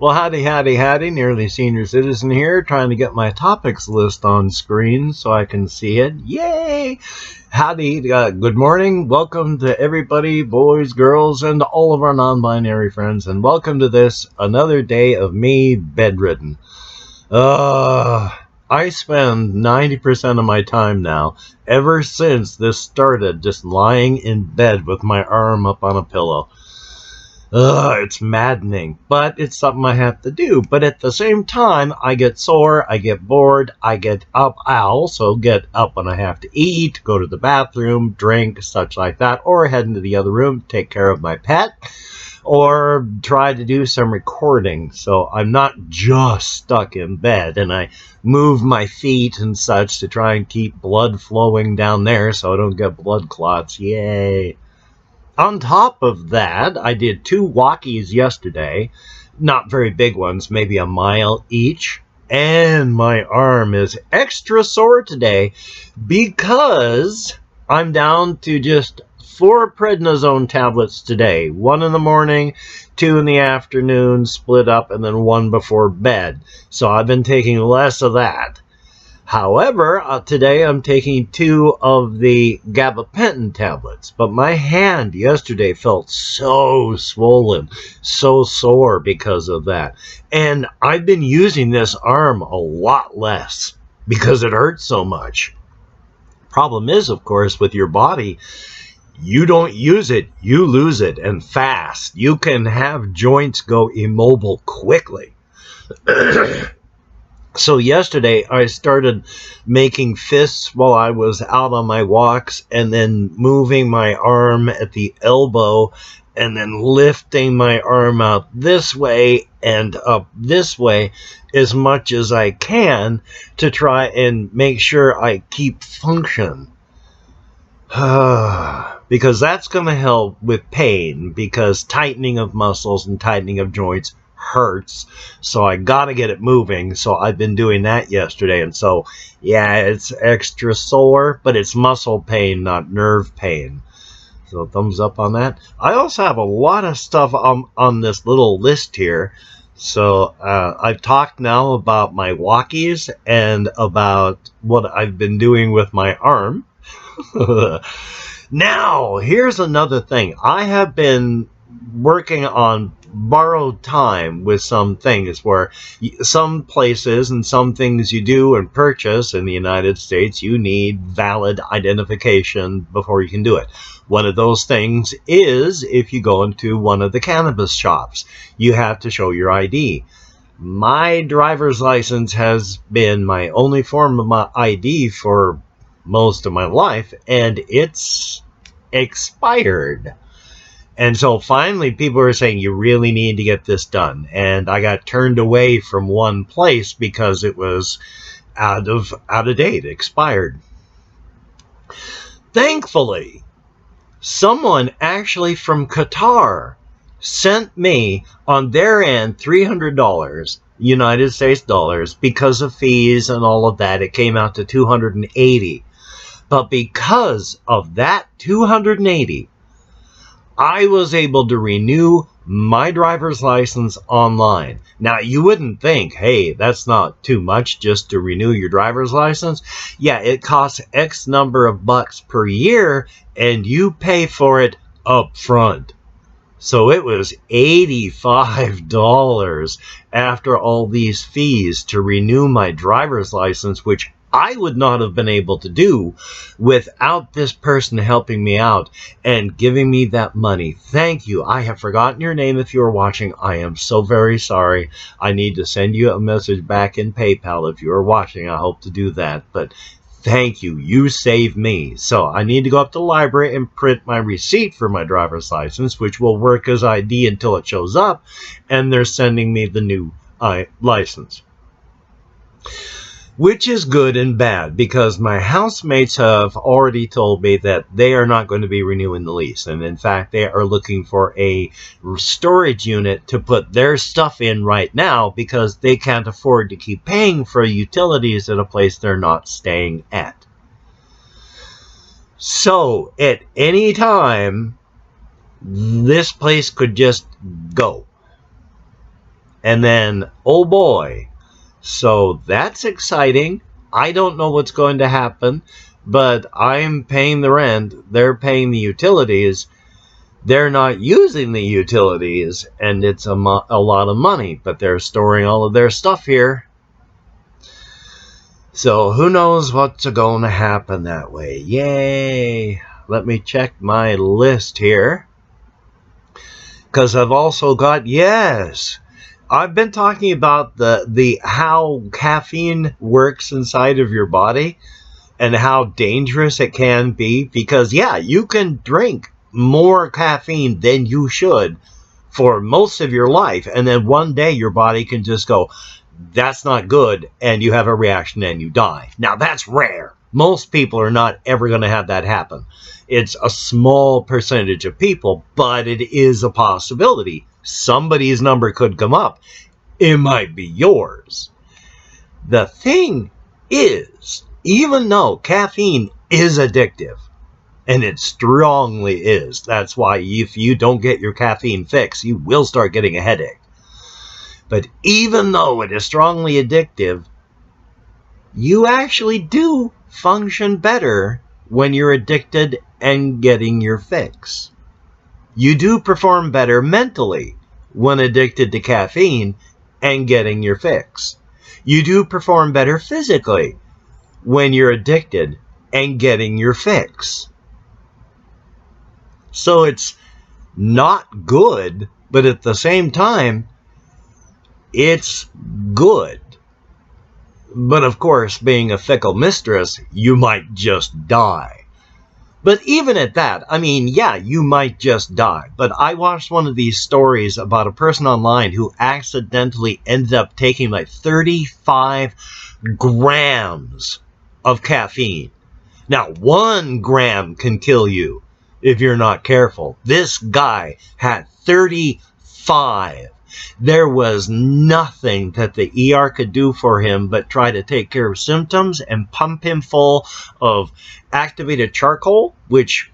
Well, howdy, howdy, howdy. Nearly senior citizen here, trying to get my topics list on screen so I can see it. Yay! Howdy, good morning. Welcome to everybody, boys, girls, and all of our non-binary friends, and welcome to this, another day of me bedridden. I spend 90% of my time now, ever since this started, just lying in bed with my arm up on a pillow. It's maddening, but it's something I have to do. But at the same time, I get sore, I get bored, I get up. I also get up when I have to eat, go to the bathroom, drink, such like that, or head into the other room, take care of my pet, or try to do some recording. So I'm not just stuck in bed, and I move my feet and such to try and keep blood flowing down there so I don't get blood clots. Yay! On top of that, I did 2 walkies yesterday, not very big ones, maybe a mile each, and my arm is extra sore today because I'm down to just 4 prednisone tablets today. 1 in the morning, 2 in the afternoon, split up, and then 1 before bed. So I've been taking less of that. However, today I'm taking 2 of the gabapentin tablets, but my hand yesterday felt so swollen, so sore because of that. And I've been using this arm a lot less because it hurts so much. Problem is, of course, with your body, you don't use it, you lose it, and fast. You can have joints go immobile quickly. So yesterday I started making fists while I was out on my walks, and then moving my arm at the elbow, and then lifting my arm out this way and up this way as much as I can to try and make sure I keep function. Because that's going to help with pain, because tightening of muscles and tightening of joints hurts, so I gotta get it moving. So I've been doing that yesterday, and so yeah, it's extra sore, but it's muscle pain, not nerve pain. So thumbs up on that. I also have a lot of stuff on this little list here. So I've talked now about my walkies and about what I've been doing with my arm. Now, here's another thing. I have been working on borrowed time with some things, where some places and some things you do and purchase in the United States, you need valid identification before you can do it. One of those things is if you go into one of the cannabis shops, you have to show your ID. My driver's license has been my only form of my ID for most of my life, and it's expired. And so finally people are saying you really need to get this done, and I got turned away from one place because it was out of date, expired. Thankfully, someone actually from Qatar sent me on their end $300 United States dollars. Because of fees and all of that, it came out to $280. But because of that $280, I was able to renew my driver's license online. Now, you wouldn't think, hey, that's not too much just to renew your driver's license. Yeah, it costs X number of bucks per year, and you pay for it up front. So it was $85 after all these fees to renew my driver's license, which I would not have been able to do without this person helping me out and giving me that money. Thank you. I have forgotten your name if you are watching. I am so very sorry. I need to send you a message back in PayPal if you are watching. I hope to do that. But thank you. You saved me. So I need to go up to the library and print my receipt for my driver's license, which will work as ID until it shows up, and they're sending me the new license. Which is good and bad, because my housemates have already told me that they are not going to be renewing the lease. And in fact, they are looking for a storage unit to put their stuff in right now because they can't afford to keep paying for utilities at a place they're not staying at. So at any time, this place could just go. And then, oh boy. So that's exciting. I don't know what's going to happen, but I'm paying the rent. They're paying the utilities. They're not using the utilities, and it's a lot of money, but they're storing all of their stuff here. So who knows what's going to happen that way. Yay! Let me check my list here. Because I've also got, yes, I've been talking about the how caffeine works inside of your body and how dangerous it can be. Because, yeah, you can drink more caffeine than you should for most of your life. And then one day your body can just go, that's not good, and you have a reaction and you die. Now, that's rare. Most people are not ever going to have that happen. It's a small percentage of people, but it is a possibility. Somebody's number could come up. It might be yours. The thing is, even though caffeine is addictive, and it strongly is, that's why if you don't get your caffeine fix, you will start getting a headache. But even though it is strongly addictive, you actually do function better when you're addicted and getting your fix. You do perform better mentally when addicted to caffeine and getting your fix. You do perform better physically when you're addicted and getting your fix. So it's not good, but at the same time, it's good. But of course, being a fickle mistress, you might just die. But even at that, I mean, yeah, you might just die. But I watched one of these stories about a person online who accidentally ended up taking like 35 grams of caffeine. Now, 1 gram can kill you if you're not careful. This guy had 35. There was nothing that the ER could do for him but try to take care of symptoms and pump him full of activated charcoal, which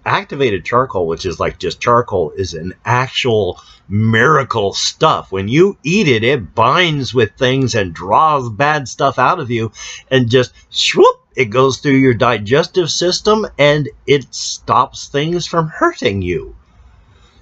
is like just charcoal, is an actual miracle stuff. When you eat it, it binds with things and draws bad stuff out of you, and just swoop, it goes through your digestive system and it stops things from hurting you.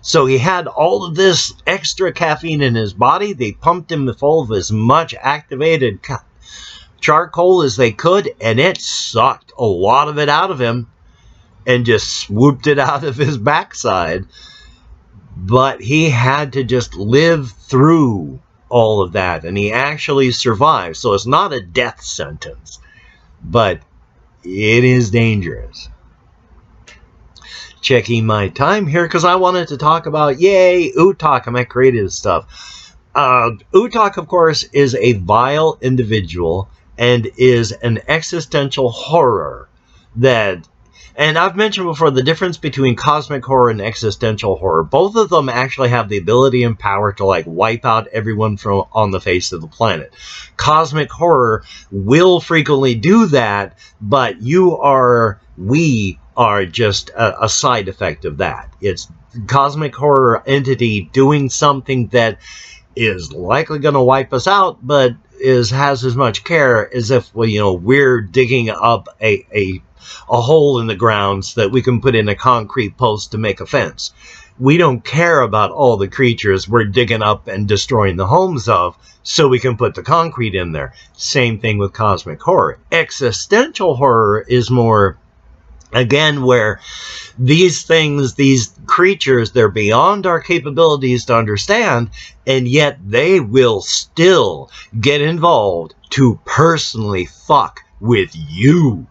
So he had all of this extra caffeine in his body. They pumped him full of as much activated charcoal as they could, and it sucked a lot of it out of him and just swooped it out of his backside. But he had to just live through all of that, and he actually survived. So it's not a death sentence, but it is dangerous. Checking my time here because I wanted to talk about, yay, Utokk and my creative stuff. Utokk, of course, is a vile individual and is an existential horror that, and I've mentioned before the difference between cosmic horror and existential horror. Both of them actually have the ability and power to like wipe out everyone from on the face of the planet. Cosmic horror will frequently do that, but we are just a side effect of that. It's cosmic horror entity doing something that is likely going to wipe us out, but has as much care as if we're digging up a hole in the ground so that we can put in a concrete post to make a fence. We don't care about all the creatures we're digging up and destroying the homes of so we can put the concrete in there. Same thing with cosmic horror. Existential horror is more, again, where these things, these creatures, they're beyond our capabilities to understand, and yet they will still get involved to personally fuck with you.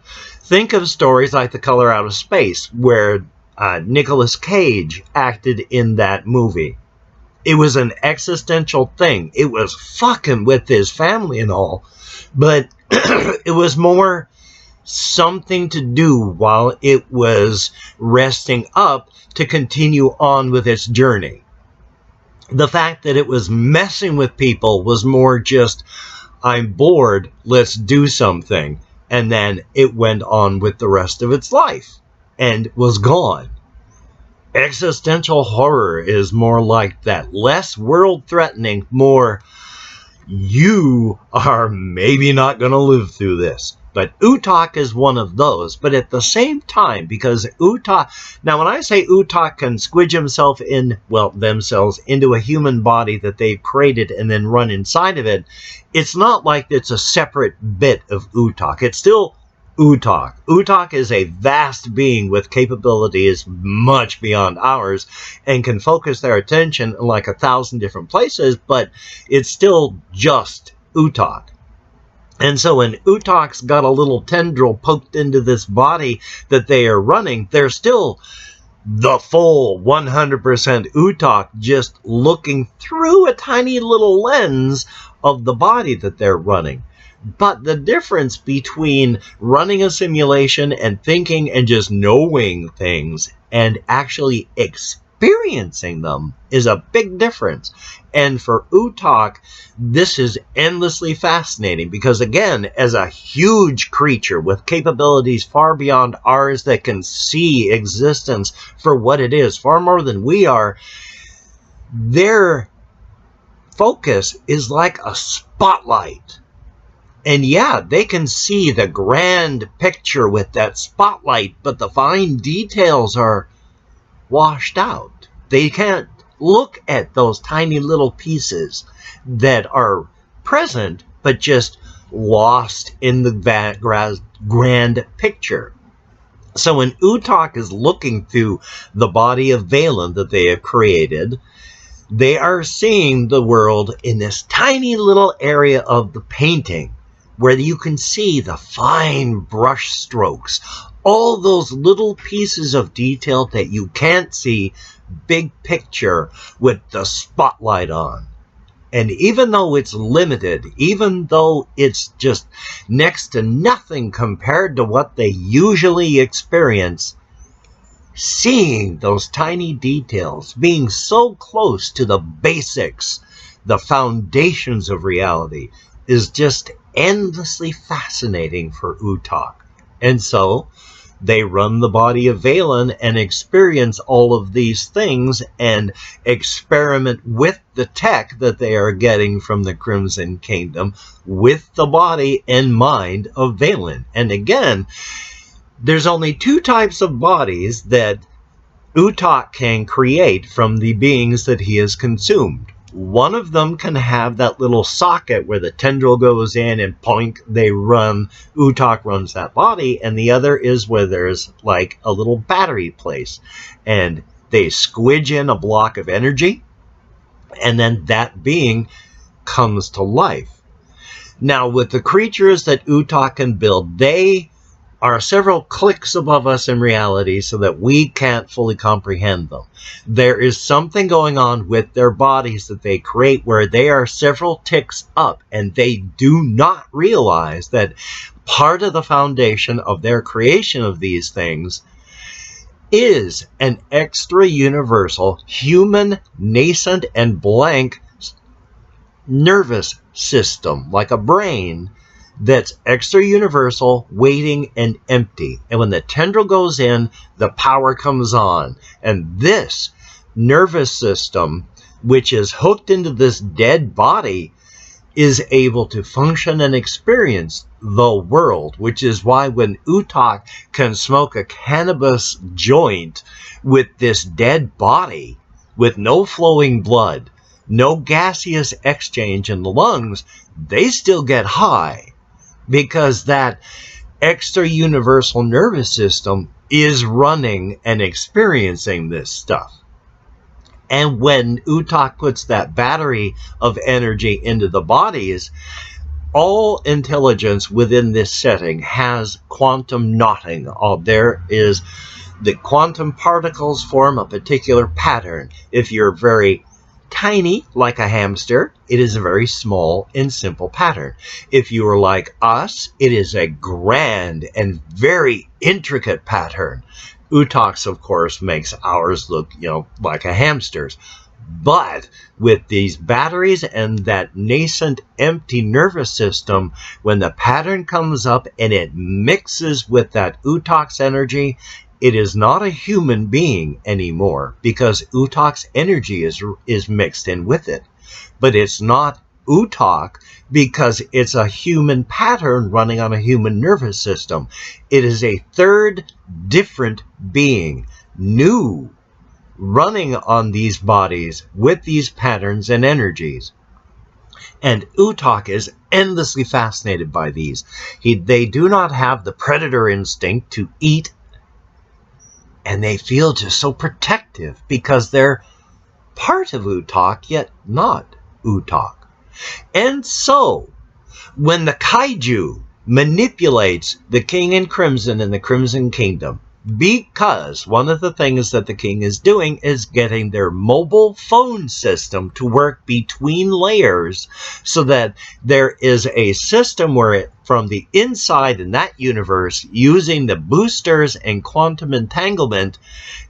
Think of stories like The Color Out of Space, where Nicolas Cage acted in that movie. It was an existential thing. It was fucking with his family and all, but it was more something to do while it was resting up to continue on with its journey. The fact that it was messing with people was more just, I'm bored, let's do something. And then it went on with the rest of its life and was gone. Existential horror is more like that. Less world threatening, more you are maybe not going to live through this. But Utokk is one of those. But at the same time, because Utokk, now when I say Utokk can squidge himself in, well, themselves into a human body that they've created and then run inside of it, it's not like it's a separate bit of Utokk. It's still Utokk. Utokk is a vast being with capabilities much beyond ours and can focus their attention in like 1,000 different places, but it's still just Utokk. And so when Utokk's got a little tendril poked into this body that they are running, they're still the full 100% Utokk, just looking through a tiny little lens of the body that they're running. But the difference between running a simulation and thinking and just knowing things and actually experiencing them is a big difference. And for Utokk, this is endlessly fascinating because, again, as a huge creature with capabilities far beyond ours that can see existence for what it is, far more than we are, their focus is like a spotlight. And yeah, they can see the grand picture with that spotlight, but the fine details are washed out. They can't look at those tiny little pieces that are present, but just lost in the grand picture. So when Utokk is looking through the body of Valen that they have created, they are seeing the world in this tiny little area of the painting, where you can see the fine brush strokes, all those little pieces of detail that you can't see big picture with the spotlight on. And even though it's limited, even though it's just next to nothing compared to what they usually experience, seeing those tiny details, being so close to the basics, the foundations of reality, is just endlessly fascinating for Utokk. And so they run the body of Valen and experience all of these things and experiment with the tech that they are getting from the Crimson Kingdom with the body and mind of Valen. And again, there's only two types of bodies that Utokk can create from the beings that he has consumed. One of them can have that little socket where the tendril goes in and poink, they run, Utokk runs that body, and the other is where there's like a little battery place, and they squidge in a block of energy, and then that being comes to life. Now, with the creatures that Utokk can build, they are several clicks above us in reality so that we can't fully comprehend them. There is something going on with their bodies that they create where they are several ticks up, and they do not realize that part of the foundation of their creation of these things is an extra universal, human, nascent, and blank nervous system, like a brain, that's extra universal, waiting, and empty. And when the tendril goes in, the power comes on. And this nervous system, which is hooked into this dead body, is able to function and experience the world, which is why when Utokk can smoke a cannabis joint with this dead body, with no flowing blood, no gaseous exchange in the lungs, they still get high. Because that extra universal nervous system is running and experiencing this stuff. And when Utokk puts that battery of energy into the bodies, all intelligence within this setting has quantum knotting. There is the quantum particles form a particular pattern. If you're very tiny, like a hamster, it is a very small and simple pattern. If you are like us, it is a grand and very intricate pattern. Utokk's, of course, makes ours look, like a hamster's. But with these batteries and that nascent empty nervous system, when the pattern comes up and it mixes with that Utokk's energy, it is not a human being anymore because Utokk's energy is mixed in with it. But it's not Utokk because it's a human pattern running on a human nervous system. It is a third different being, new, running on these bodies with these patterns and energies. And Utokk is endlessly fascinated by these. They do not have the predator instinct to eat, and they feel just so protective because they're part of Utokk, yet not Utokk. And so, when the kaiju manipulates the King in Crimson and the Crimson Kingdom, because one of the things that the king is doing is getting their mobile phone system to work between layers so that there is a system where from the inside in that universe, using the boosters and quantum entanglement,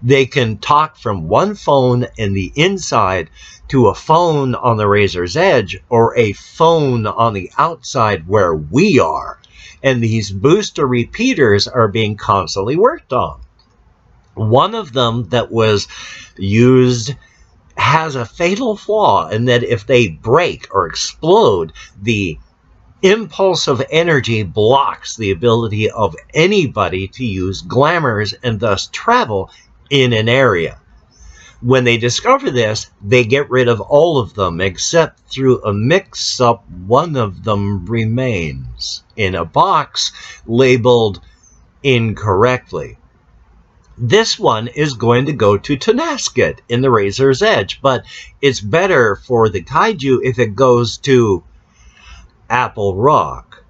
they can talk from one phone in the inside to a phone on the razor's edge or a phone on the outside where we are. And these booster repeaters are being constantly worked on. One of them that was used has a fatal flaw in that if they break or explode, the impulse of energy blocks the ability of anybody to use glamours and thus travel in an area. When they discover this, they get rid of all of them, except through a mix-up, one of them remains in a box labeled incorrectly. This one is going to go to Tenasket in the Razor's Edge, but it's better for the kaiju if it goes to Apple Rock.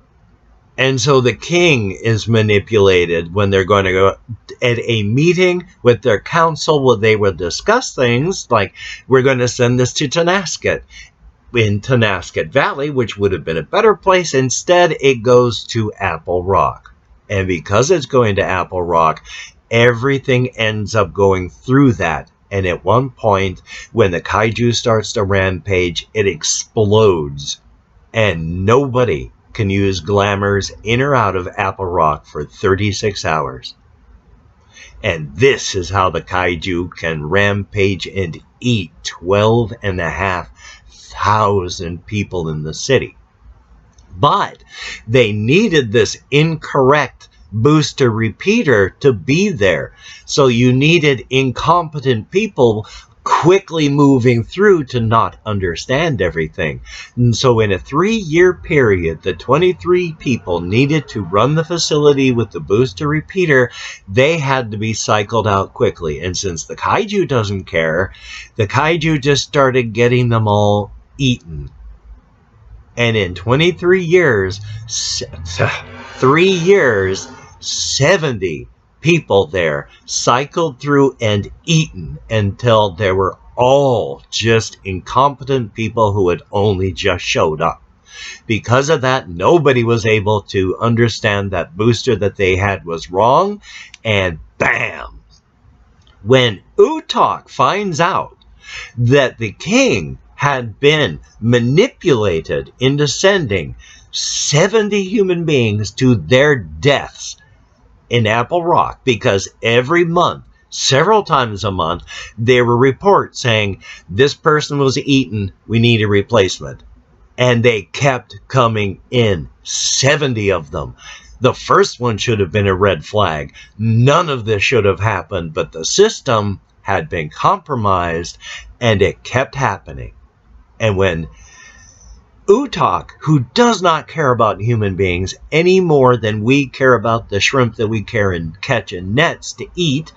And so the king is manipulated when they're going to go at a meeting with their council where they will discuss things like, we're going to send this to Tenasket. In Tenasket Valley, which would have been a better place, instead it goes to Apple Rock. And because it's going to Apple Rock, everything ends up going through that. And at one point, when the kaiju starts to rampage, it explodes. And nobody can use glamours in or out of Apple Rock for 36 hours. And this is how the kaiju can rampage and eat 12,500 people in the city. But they needed this incorrect booster repeater to be there. So you needed incompetent people quickly moving through to not understand everything. And so in a 3-year period, the 23 people needed to run the facility with the booster repeater, they had to be cycled out quickly. And since the kaiju doesn't care, the kaiju just started getting them all eaten. And in 23 years, 3 years, 70 people there cycled through and eaten until they were all just incompetent people who had only just showed up. Because of that, nobody was able to understand that booster that they had was wrong, and bam! When Utokk finds out that the king had been manipulated into sending 70 human beings to their deaths in Apple Rock, because every month, several times a month, there were reports saying, this person was eaten, we need a replacement. And they kept coming in, 70 of them. The first one should have been a red flag. None of this should have happened, but the system had been compromised, and it kept happening. And when Utokk, who does not care about human beings any more than we care about the shrimp that we catch in nets to eat,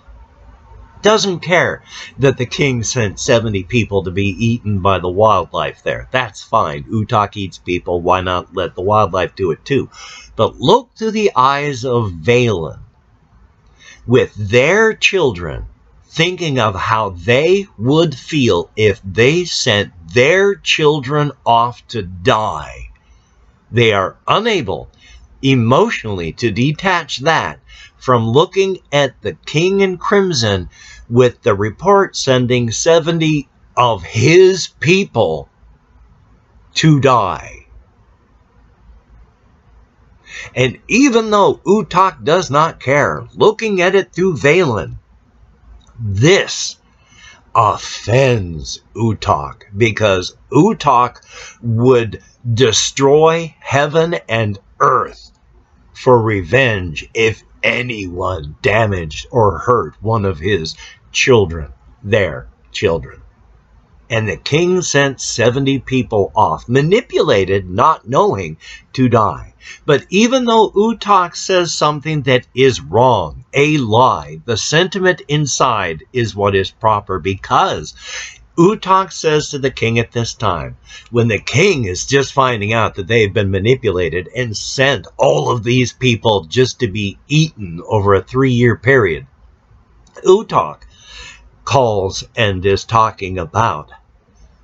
doesn't care that the king sent 70 people to be eaten by the wildlife there. That's fine. Utokk eats people. Why not let the wildlife do it too? But look through the eyes of Valen with their children, thinking of how they would feel if they sent their children off to die. They are unable emotionally to detach that from looking at the King in Crimson with the report sending 70 of his people to die. And even though Utokk does not care, looking at it through Valen, this offends Utokk, because Utokk would destroy heaven and earth for revenge if anyone damaged or hurt one of his children, their children. And the king sent 70 people off, manipulated, not knowing, to die. But even though Utokk says something that is wrong, a lie, the sentiment inside is what is proper, because Utokk says to the king at this time, when the king is just finding out that they've been manipulated and sent all of these people just to be eaten over a 3-year period, Utokk calls and is talking about,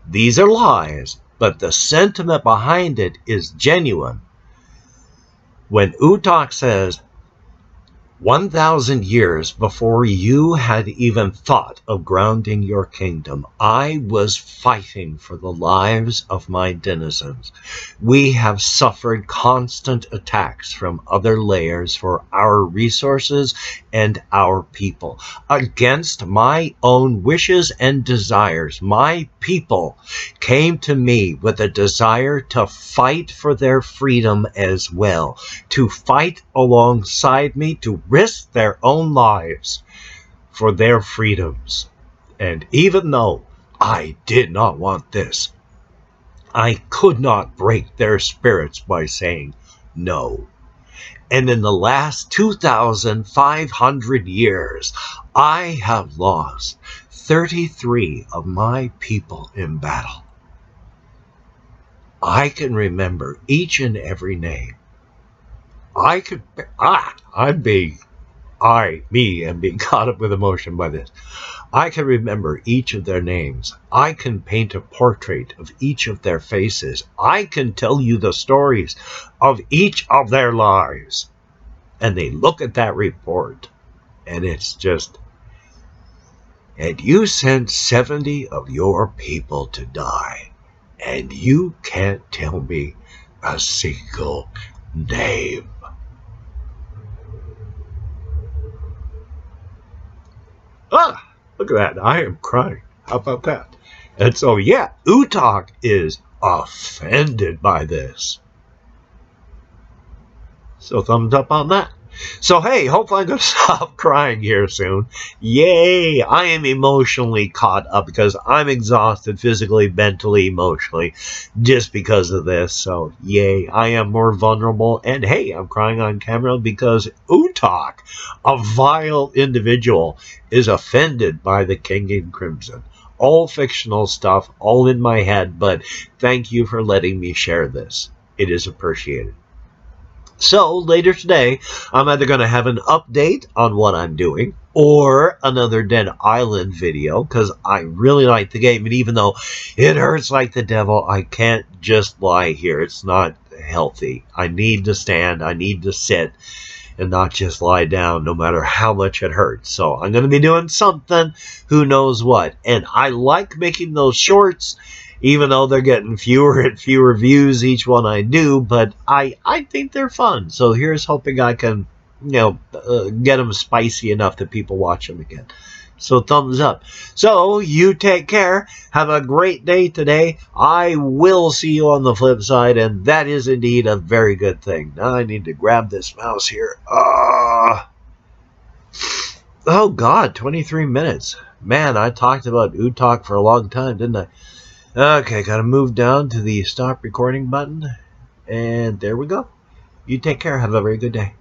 these are lies, but the sentiment behind it is genuine. When Utokk says, 1,000 years before you had even thought of grounding your kingdom, I was fighting for the lives of my denizens. We have suffered constant attacks from other layers for our resources and our people. Against my own wishes and desires, my people came to me with a desire to fight for their freedom as well, to fight alongside me, to risk their own lives for their freedoms. And even though I did not want this, I could not break their spirits by saying no. And in the last 2,500 years, I have lost 33 of my people in battle. I can remember each and every name. I am being caught up with emotion by this. I can remember each of their names. I can paint a portrait of each of their faces. I can tell you the stories of each of their lives. And they look at that report, and it's just, and you sent 70 of your people to die, and you can't tell me a single name. Look at that. I am crying. How about that? And so, yeah, Utokk is offended by this. So thumbs up on that. So, hey, hopefully I'm going to stop crying here soon. Yay! I am emotionally caught up because I'm exhausted physically, mentally, emotionally, just because of this. So, yay, I am more vulnerable. And, hey, I'm crying on camera because Utokk, a vile individual, is offended by the King in Crimson. All fictional stuff, all in my head, but thank you for letting me share this. It is appreciated. So, later today, I'm either going to have an update on what I'm doing or another Dead Island video, because I really like the game, and even though it hurts like the devil, I can't just lie here. It's not healthy. I need to stand, I need to sit, and not just lie down no matter how much it hurts. So, I'm going to be doing something, who knows what. And I like making those shorts, even though they're getting fewer and fewer views each one I do, but I think they're fun. So here's hoping I can, get them spicy enough that people watch them again. So thumbs up. So you take care. Have a great day today. I will see you on the flip side, and that is indeed a very good thing. Now I need to grab this mouse here. Oh God, 23 minutes. Man, I talked about Utokk for a long time, didn't I? Okay, gotta move down to the stop recording button, and there we go. You take care. Have a very good day.